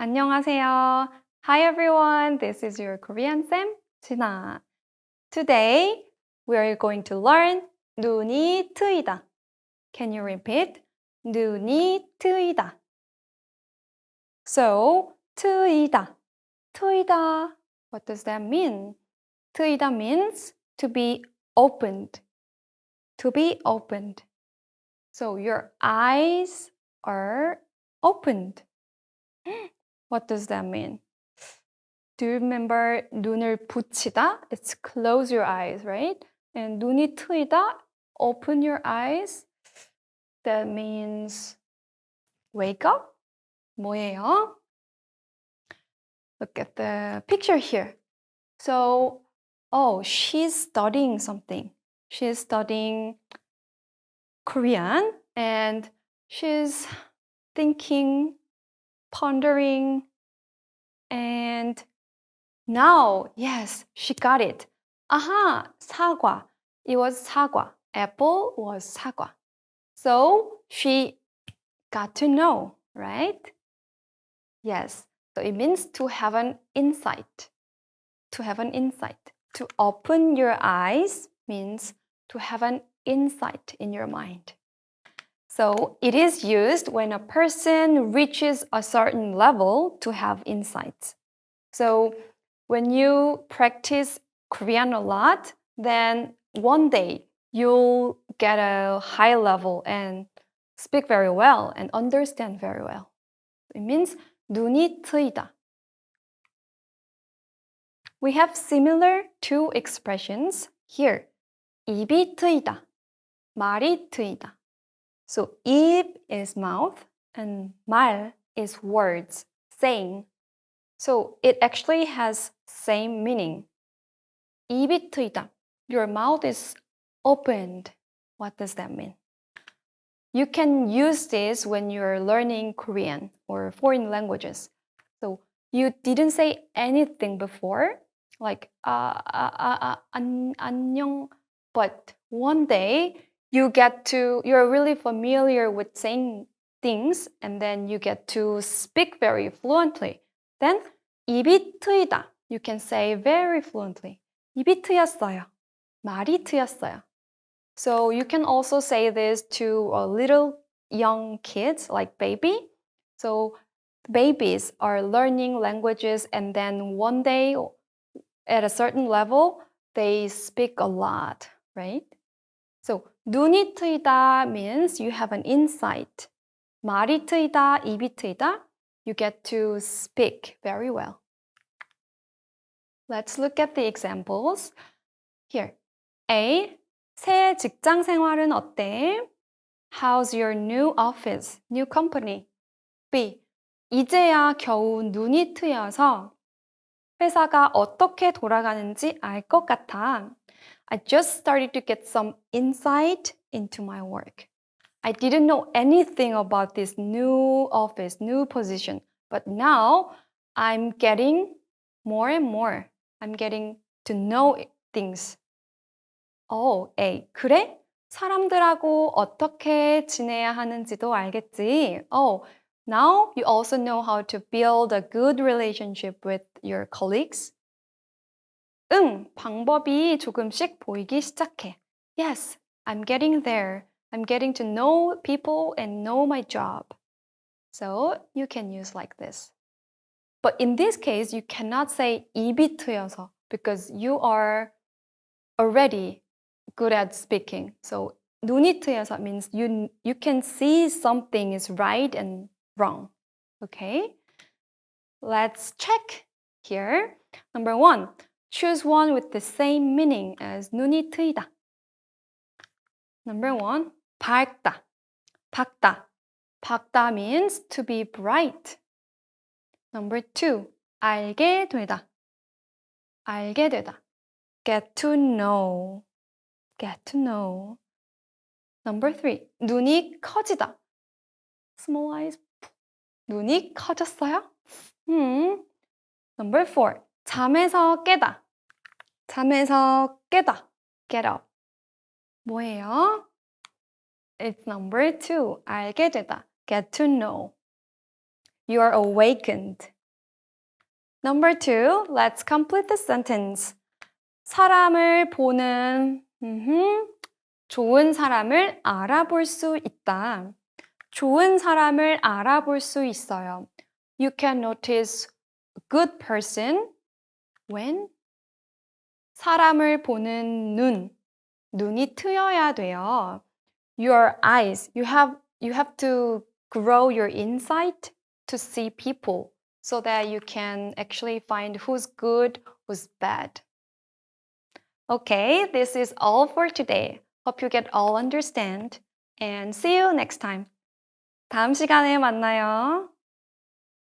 안녕하세요. Hi everyone, this is your Korean Sim, 진아. Today, we are going to learn 눈이 트이다. Can you repeat? 눈이 트이다. So, 트이다. 트이다. What does that mean? 트이다 means to be opened. To be opened. So, your eyes are opened. What does that mean? Do you remember 눈을 붙이다? It's close your eyes, right? And 눈이 트이다, open your eyes. That means wake up. 뭐예요? Look at the picture here. So, she's studying something. She's studying Korean and she's thinking, pondering, and now, yes, she got it. Aha, 사과. It was 사과. Apple was 사과. So she got to know, right? Yes. So it means to have an insight. To have an insight. To open your eyes means to have an insight in your mind. So it is used when a person reaches a certain level to have insights. So when you practice Korean a lot, then one day you'll get a high level and speak very well and understand very well. It means 눈이 트이다. We have similar two expressions here. 입이 트이다, 말이 트이다. So 입 is mouth and 말 is words, saying. So it actually has same meaning. 입이 트이다. Your mouth is opened. What does that mean? You can use this when you're learning Korean or foreign languages. So you didn't say anything before, like 안녕, but one day you're really familiar with saying things, and then you get to speak very fluently. Then 입이 트이다. You can say very fluently. 입이 트였어요. 말이 트였어요. So you can also say this to little young kids, like baby. So babies are learning languages, and then one day at a certain level, they speak a lot, right? So 눈이 트이다 means you have an insight. 말이 트이다, 입이 트이다, you get to speak very well. Let's look at the examples. Here. A. 새 직장 생활은 어때? How's your new office, new company? B. 이제야 겨우 눈이 트여서 회사가 어떻게 돌아가는지 알 것 같아. I just started to get some insight into my work. I didn't know anything about this new office, new position, but now I'm getting more and more. I'm getting to know things. A. 그래? 사람들하고 어떻게 지내야 하는지도 알겠지? Now you also know how to build a good relationship with your colleagues? 응, 방법이 조금씩 보이기 시작해. Yes, I'm getting there. I'm getting to know people and know my job. So you can use like this. But in this case, you cannot say 입이 트여서 because you are already good at speaking. So 눈이 트여서 means you can see something is right and wrong. Okay? Let's check here. Number 1, choose one with the same meaning as 눈이 트이다. Number 1, 밝다. 밝다. 밝다 means to be bright. Number 2, 알게 되다. 알게 되다. Get to know. Get to know. Number 3, 눈이 커지다. Small eyes. 눈이 커졌어요? Number 4, 잠에서 깨다. 잠에서 깨다. Get up. 뭐예요? It's number 2, 알게 되다. Get to know. You're awakened. Number 2, let's complete the sentence. 사람을 보는 좋은 사람을 알아볼 수 있다. 좋은 사람을 알아볼 수 있어요. You can notice a good person when 사람을 보는 눈이 트여야 돼요. Your eyes, you have to grow your insight to see people so that you can actually find who's good, who's bad. Okay, this is all for today. Hope you get all understand and see you next time. 다음 시간에 만나요.